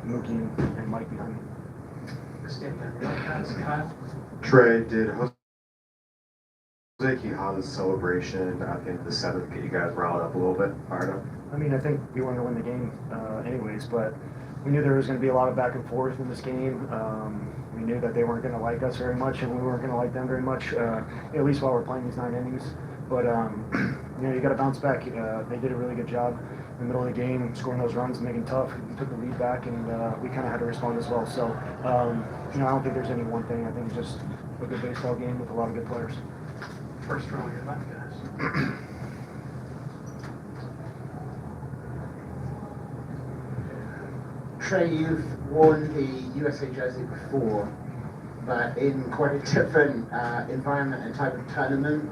Mookie and Mike behind me. Trey, did Jose Quijan's celebration, I think the seventh, get you guys riled up a little bit, fired up? I mean, I think we wanted to win the game anyways, but we knew there was going to be a lot of back and forth in this game. We knew that they weren't going to like us very much, and we weren't going to like them very much, at least while we're playing these 9 innings. But, you got to bounce back. They did a really good job in the middle of the game, scoring those runs and making it tough. We took the lead back, and we kind of had to respond as well. So, I don't think there's any one thing. I think it's just a good baseball game with a lot of good players. First row, your left, guys. Trey, you've worn the USA jersey before, but in quite a different environment and type of tournament.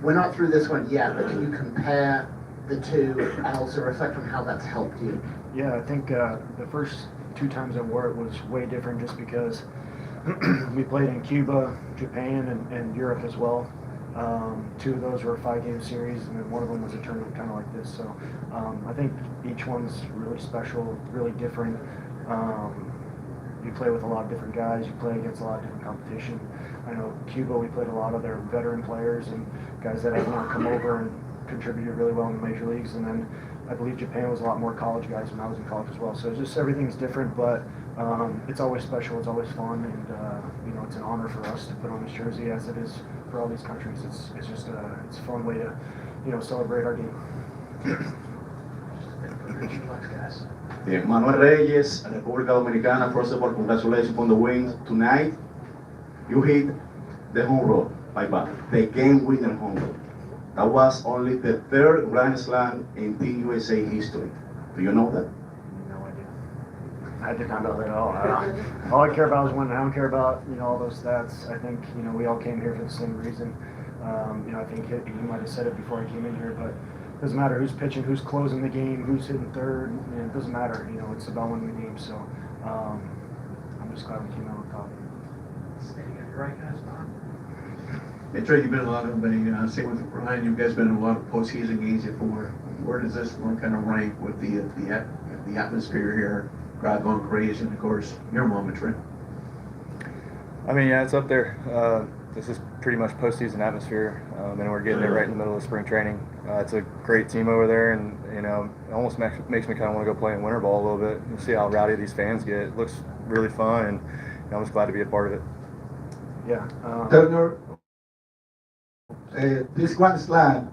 We're not through this one yet, but can you compare the two and also reflect on how that's helped you? Yeah, I think the first 2 times I wore it was way different just because we played in Cuba, Japan, and Europe as well. 2 of those were a 5-game series, and then one of them was a tournament kind of like this. So I think each one's really special, really different. You play with a lot of different guys. You play against a lot of different competition. I know Cuba, we played a lot of their veteran players and guys that have now come over and contributed really well in the major leagues. And then I believe Japan was a lot more college guys when I was in college as well. So it's just everything's different, but it's always special. It's always fun, and it's an honor for us to put on this jersey, as it is for all these countries. It's just it's a fun way to celebrate our game. Manuel Reyes, República Dominicana. First of all, congratulations on the win tonight. You hit the home run by Padi, the game-winner home run. That was only the 3rd Grand Slam in Team USA history. Do you know that? No idea. I did not know that at all. All I care about is winning. I don't care about all those stats. I think we all came here for the same reason. I think you might have said it before I came in here, but it doesn't matter who's pitching, who's closing the game, who's hitting third. It doesn't matter. It's about winning the game. So I'm just glad we came out on top. Standing at your right, guys, Don. Hey, Trey, you've been a lot of same with Brian. You guys been in a lot of postseason games before. Where does this one kind of rank with the atmosphere here? Crowd going crazy, and of course your moment, Trey. I mean, yeah, it's up there. This is pretty much postseason atmosphere, and we're getting it right in the middle of spring training. It's a great team over there, and it almost makes me kind of want to go play in winter ball a little bit and see how rowdy these fans get. It looks really fun, and I'm just glad to be a part of it. Yeah. Turner, this Grand Slam.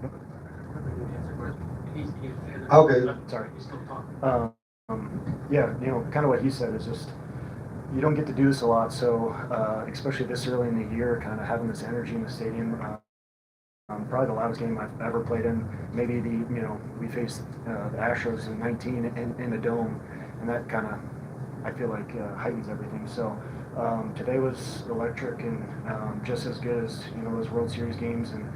Okay. Sorry. Yeah, kind of what he said is just you don't get to do this a lot, so especially this early in the year, kind of having this energy in the stadium. Probably the loudest game I've ever played in. Maybe we faced the Astros in 19 in the Dome, and that kind of, I feel like, heightens everything. So today was electric and just as good as those World Series games, and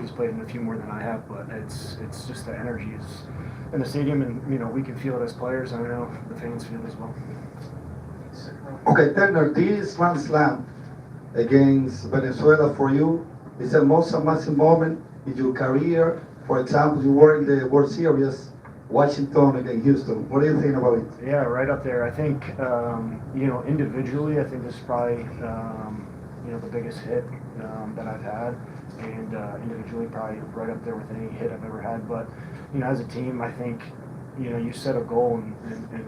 he's played in a few more than I have, but it's just the energy is in the stadium, and we can feel it as players, and I know the fans feel it as well. Okay, Turner, this Grand Slam against Venezuela for you is the most amazing moment in your career. For example, you were in the World Series, Washington against Houston. What do you think about it? Yeah, right up there. I think, individually, I think this is probably, the biggest hit that I've had. And individually, probably right up there with any hit I've ever had. But, as a team, I think, you set a goal and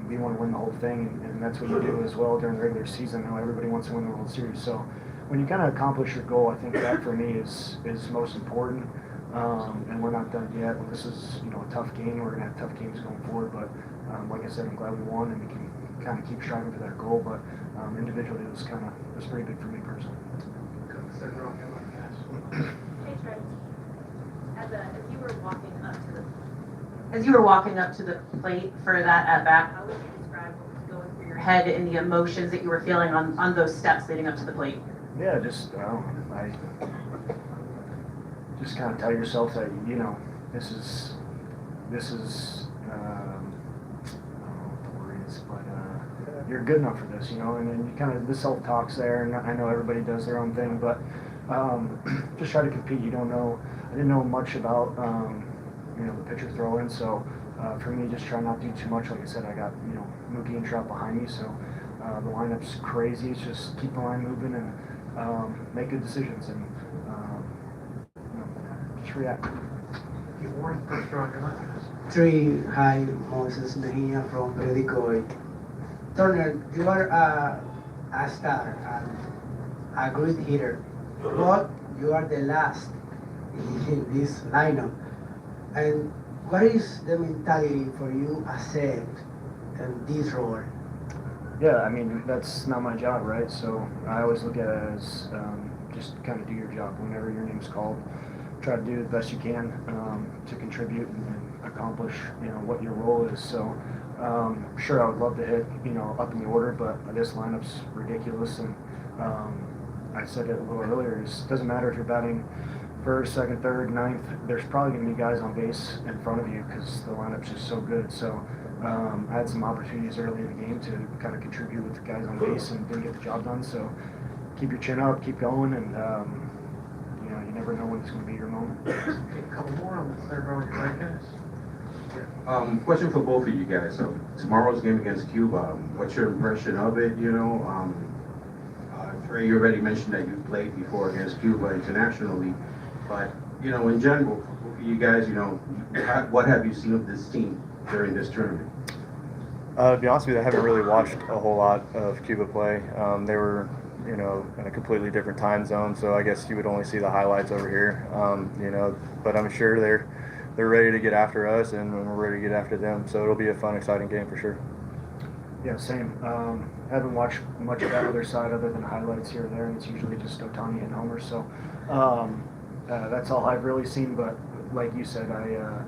we want to win the whole thing. And that's what you do as well during the regular season. Everybody wants to win the World Series. So when you kind of accomplish your goal, I think that for me is most important. And we're not done yet. This is a tough game. We're going to have tough games going forward. But like I said, I'm glad we won, and we can kind of keep striving for that goal. But individually, it was pretty big for me personally. Hey Trey, as you were walking up to the plate for that at bat, how would you describe what was going through your head and the emotions that you were feeling on those steps leading up to the plate? Yeah, just kind of tell yourself that this is I don't know what the word is, but you're good enough for this, and then you kind of the self-talk's there, and I know everybody does their own thing, but just try to compete. You don't know. I didn't know much about the pitcher throwing, so for me, just try not to do too much. Like I said, I got, Mookie and Trout behind me, so the lineup's crazy. It's just keep the line moving and make good decisions and just react. You weren't first row on your left, guys. Three, hi, Moses Mejia from Periodico Hoy. Turner, you are a star and a great hitter, but you are the last in this lineup. And what is the mentality for you as set in this role? Yeah, I mean, that's not my job, right? So I always look at it as just kind of do your job. Whenever your name's called, try to do the best you can to contribute and accomplish, what your role is. So sure, I would love to hit, up in the order, but this lineup's ridiculous. And I said it a little earlier, it doesn't matter if you're batting first, second, third, ninth, there's probably going to be guys on base in front of you because the lineup's just so good. So I had some opportunities early in the game to kind of contribute with the guys on base and didn't get the job done. So keep your chin up, keep going, and you never know when it's going to be your moment. Take a couple more on the third row on your right, guys. Question for both of you guys. So tomorrow's game against Cuba, what's your impression of it? Trey, you already mentioned that you played before against Cuba internationally, but in general, you guys, what have you seen of this team during this tournament? To be honest with you, I haven't really watched a whole lot of Cuba play. They were, in a completely different time zone, so I guess you would only see the highlights over here. But I'm sure they're ready to get after us, and we're ready to get after them. So it'll be a fun, exciting game for sure. Yeah, same. Haven't watched much of that other side other than highlights here and there, and it's usually just Ohtani and Homer. So that's all I've really seen. But like you said, I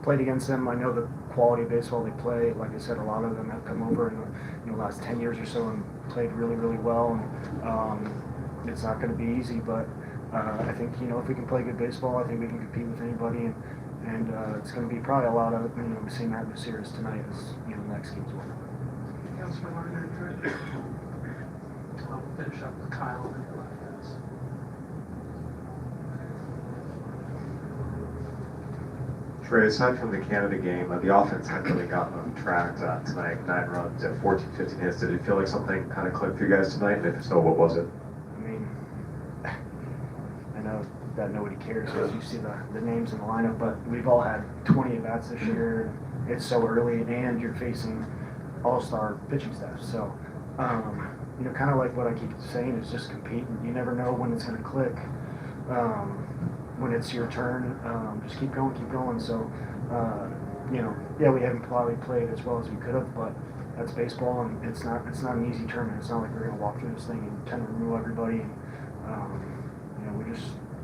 played against them. I know the quality of baseball they play. Like I said, a lot of them have come over in the last 10 years or so and played really, really well. And it's not going to be easy, but I think if we can play good baseball, I think we can compete with anybody. And it's going to be probably a lot of the same atmosphere as tonight as the next game's one. Anything else we want to do? We'll finish up with Kyle on your left, guys. Trey, aside from the Canada game, the offense hadn't really gotten on track tonight. 9 runs at 14, 15 hits. Did it feel like something kind of clicked for you guys tonight? And if so, what was it? I mean, I know that nobody cares because you see the names in the lineup, but we've all had 20 at-bats this year. It's so early, and you're facing all-star pitching staff. So, kind of like what I keep saying is just compete. You never know when it's going to click. When it's your turn, just keep going. So, yeah, we haven't probably played as well as we could have, but that's baseball, and it's not an easy tournament. It's not like we're going to walk through this thing and tend to remove everybody. And,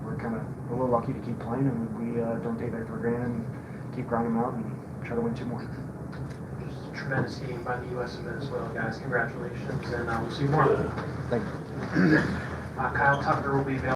we're kind of a little lucky to keep playing, and we don't take that for granted and keep grinding them out and try to win 2 more. Just a tremendous game by the U.S. and Venezuela, guys. Congratulations, and we'll see you more. Thank you. Kyle Tucker will be available.